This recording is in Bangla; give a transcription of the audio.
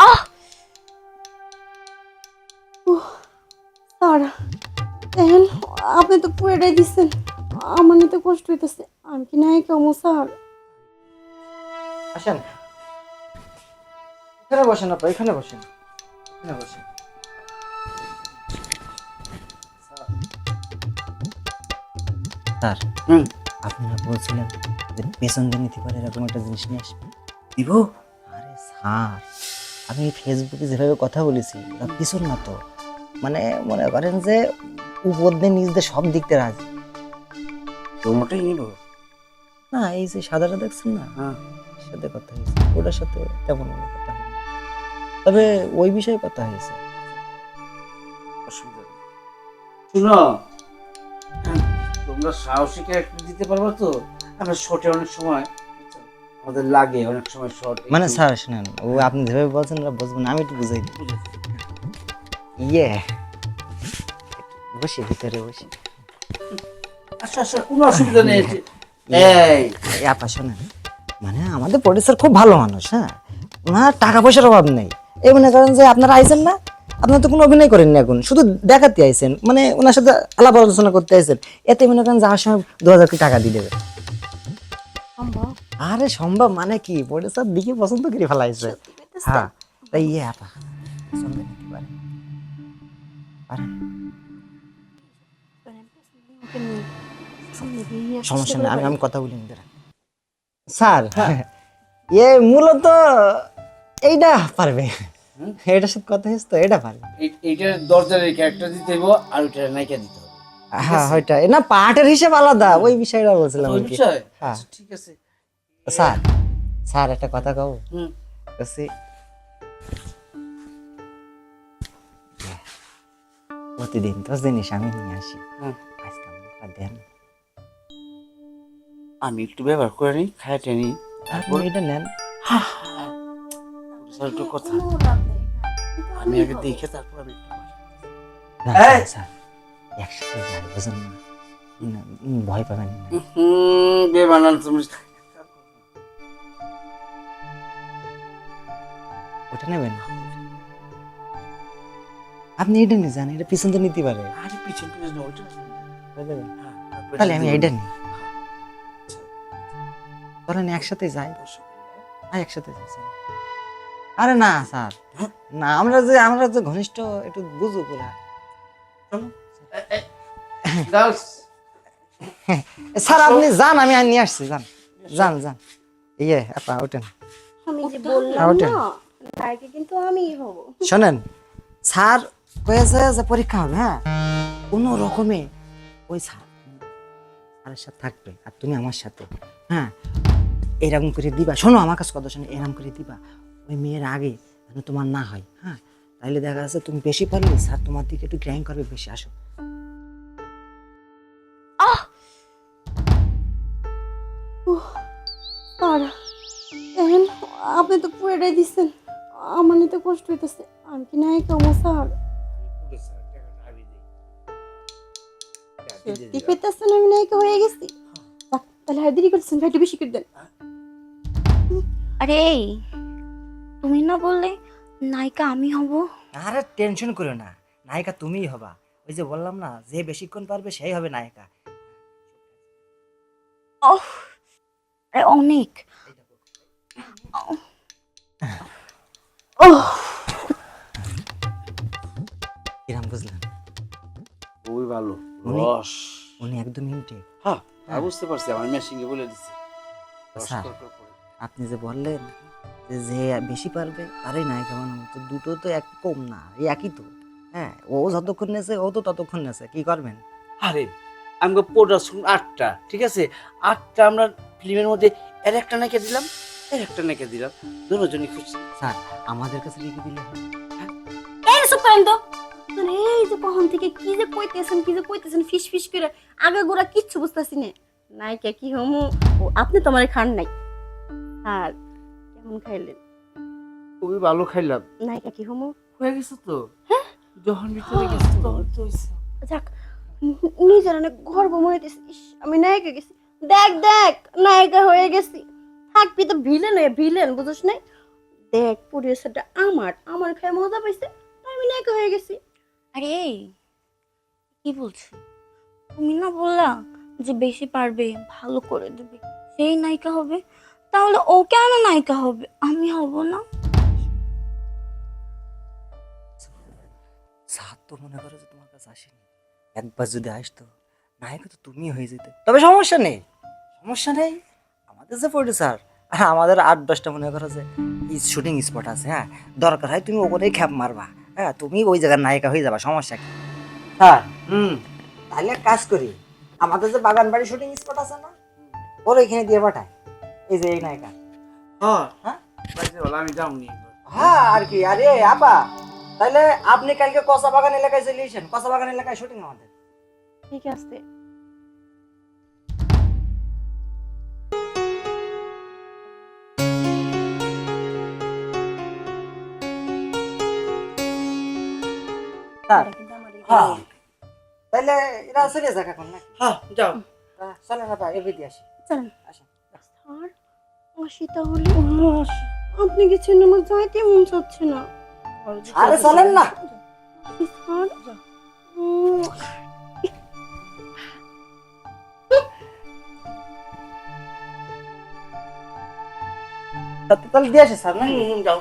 আহ স্যার দেখেন আপনি তো পুরোটাই দিচ্ছেন, আমার নিতে কষ্ট হইতেছে। আমি কি নাই কেমন স্যার? আসেন, এখানে বসেন আপা, এখানে বসেন, এখানে বসেন। স্যার, আপনারা বলছিলেন যে পেছন দিয়ে নিতে পারে এরকম একটা জিনিস নিয়ে আসবে, দিব? আরে স্যার, আমি ফেসবুকে যেভাবে কথা বলেছি ওটা পিছন না তো, মানে মনে করেন যে উপর দিয়ে নিচ দিয়ে সব দিক দিয়ে রাজি। তোমাটাই নিব। না, এই যে সাদাটা দেখছেন না, হ্যাঁ, সাথে কথা হয়েছে, ওটার সাথে তেমন কোনো কথা হয়নি, তবে ওই বিষয়ে কথা হয়েছে। অসুবিধা নেই। শুনো, তোমরা সাহসী ক্যারেক্টার দিতে পারবো তো? আমরা শর্টে অনেক সময় আমাদের লাগে, অনেক সময় শর্ট মানে স্যার শুনেন, ও আপনি যেভাবে বলছেন ওরা বুঝবেন না, আমি একটু বুঝাই দিই। ইয়ে, বসি ভিতরে বসি। আচ্ছা আচ্ছা, কোনো অসুবিধা নেই। এই এই আপা শোনেন, মানে আমাদের প্রডিউসার খুব ভালো মানুষ, হ্যাঁ, ওনার টাকা পয়সার অভাব নেই। এই মনে করেন যে আপনারা আইছেন না, আপনারা তো কোনো অভিনয় করেননি, এখন শুধু দেখাতে আইছেন, মানে ওনার সাথে আলাপ আলোচনা করতে আইছেন, এতে মনে করেন যাওয়ার সময় 2000 টাকা দিয়ে দেবে। সম্ভব? আরে সম্ভব মানে কি, প্রডিউসার দেখে পছন্দ করে ফেলাইছে। সত্যি কইতেছেন? হ্যাঁ, তাই ইয়ে আপা পছন্দ নিতে পারে পারেন। ওকে নিয়ে সামনে দিয়ে নিয়ে আসার সমস্যা চেষ্টা নেই, করে আমি কথা বলি নিতে। স্যার, এ মূলত এইটা পারবে, এটার সাথে কথা হয়েছে তো, এটা পারবে। এইটার দরজার ক্যারেক্টার দিতে হইব, আর ওইটার নায়িকা দিতে হবে। হ্যাঁ ওইটা না, পার্টের হিসেব আলাদা, ওই বিষয়টা বলছিলাম ওই আর কি। বিষয়? হ্যাঁ আচ্ছা, ঠিক আছে। স্যার, স্যার একটা কথা কও, হুম, বলছি প্রতিদিন তো জিনিস আমি নিয়ে আসি, হুম। আজকে আমাকে একটা দেন। আমি একটু ব্যবহার করে নিই, খাইতে নিই, আপনি এটা নেন। স্যার একটু কথা কোনো লাভ নেই। আমি আগে দেখে তারপর আমি একটু না, এই! স্যার একসাথে যাই, বুঝেন না, ভয় পাবেন না। বেমানান তুমি। ওটা নেবেন? আপনি এটা নিয়ে যান, এটা পিছন তো নিতে পারে। আরে পিছন পিছন ওইটা। বুঝতে পারলেন? হ্যাঁ, তারপরে তাহলে আমি দিব। এটা নিই, চলেন একসাথে যাই। একসাথে যাই স্যার। আরে না স্যার, না, আমরা যে ঘনিষ্ঠ, একটু বুঝুক ওরা। চলো। গার্লস, স্যার আপনি যান, আমি আর নিয়ে আসছি, যান যান যান। ইয়ে আপা ওঠেন। আমি যে বললাম ওঠেন। না, নায়িকা কিন্তু আমিই হব। শোনেন, স্যার কয়েছে যে পরীক্ষা হবে, হ্যাঁ, কোনো রকমে ওই স্যারের সাথে থাকবে, আর তুমি আমার সাথে, হ্যাঁ, এরকম করে দিবা। শোনো আমার কাছে কথা শোনো, এরকম করে দিবা ওই মেয়ের আগে যেন তোমার না হয়, হ্যাঁ, তাইলে দেখা যাচ্ছে তুমি বেশি পারলে স্যার তোমার দিকে একটু গ্র্যাং করবে বেশি। আসো। স্যার দেখেন আপনি তো পুরোটাই দিচ্ছেন, আমার নিতে কষ্ট হইতেছে। আমি কি নাই কেমন স্যার? সত্যি কইতেছেন আমি নায়িকা হয়ে গেছি? যাক, তাহলে আর দেরি করছেন, ভাই একটু বেশি করে দেন। আরে এই, তুমি না বললে নায়িকা আমি হব? আরে টেনশন করো না, নায়িকা তুমিই হবা। ওই যে বললাম না, যে বেশিক্ষণ পারবে সেই হবে নায়িকা। ওহ, আরে অনেক। ওহ, কিরাম বুঝলেন? খুবই ভালো উনি- রস। উনি একদম মিনিটে। হ্যাঁ, তা বুঝতে পারছি, আমার মেশিংয়ে বলে দিচ্ছে রস স্যার, কর কর করে। আপনি যে বললেন যে যে বেশি পারবে তারই নায়িকা বানাবো, তো দুটো তো এক কম না, এই একই তো। হ্যাঁ, ও যতক্ষণ নেছে ও তো ততক্ষণ নেছে, কি করবেন? আরে আমাকে প্রোডাকশন 8টা, ঠিক আছে, 8টা আমরা ফিল্মের মধ্যে এর একটা নায়িকা দিলাম, এর একটা নায়িকা দিলাম, দুজনই খুশি। স্যার আমাদের কাছে লিখে দিলে হবে। এই চুপ করেন তো। মানে এই যে কখন থেকে কি যে কইতেছেন ফিস ফিস করে, আগে গোড়া কিচ্ছু বুঝতেছি না। নায়িকা কি হমু? ও আপনি তো আমারে খান নাই। আর কেমন খাইলেন? খুবই ভালো খাইলাম। নায়িকা কি হমু? হয়ে গেছে তো, যখন ভিতরে গেছে তখন তো হয়েছে। যাক, নিজের অনেক গর্ব মনে হইতেছে। ইস, আমি নায়িকা গেছি। দেখ দেখ নায়িকা হয়ে গেছি। থাকবি তো ভিলেন হয়ে, ভিলেন বুঝছ নাই? দেখ পরিবেশটা আমার আমার খেয়ে মজা পাইছে তাই আমি নায়িকা হয়ে গেছি। আরে এই কি বলছো? তুমি না বললা যে বেশি পারবে ভালো করে দেবে সেই নায়িকা হবে, তাহলে ও কেন নায়িকা হবে, আমি হব না? সাত তো মনে করো যে তোমার কাছে আসেনি, একবার যদি আসতো নায়িকা তো তুমি হয়ে যেতে। তবে সমস্যা নেই, সমস্যা নেই, আমাদের যে প্রডিউসার আমাদের 8-10টা মনে করো যে শুটিং স্পট আছে, হ্যাঁ দরকার হয় তুমি ওখানেই খ্যাপ মারবা, হ্যাঁ তুমি ওই জায়গার নায়িকা হয়ে যাবা, সমস্যা কি স্যার? তাহলে এক কাজ করি, আমাদের যে বাগান বাড়ি শুটিং স্পট আছে না, ওর এখানে দিয়ে পাঠায় এই যে এই নায়িকা। হ্যাঁ হ্যাঁ পাইছে বলে আমি যামনি। হ্যাঁ আর কি, আরে আপা তাহলে আপনি কালকে কসা বাগান এলাকায় চলে এসেন, কসা বাগান এলাকায় শুটিং আমাদের। ঠিক আছে। স্যার এটা কিন্তু আমারই। হ্যাঁ তাহলে এরা চলে যাক এখন নাকি? হ্যাঁ যাও। চলেন আপা এবার দিয়ে আসি। চলেন। আসেন। স্যার আসি তাহলে। আপনি গেছেন আমার যাইতে মন চাচ্ছে না। আরে চলেন না। আসি স্যার। তাহলে দিয়ে আসি স্যার না? যাও।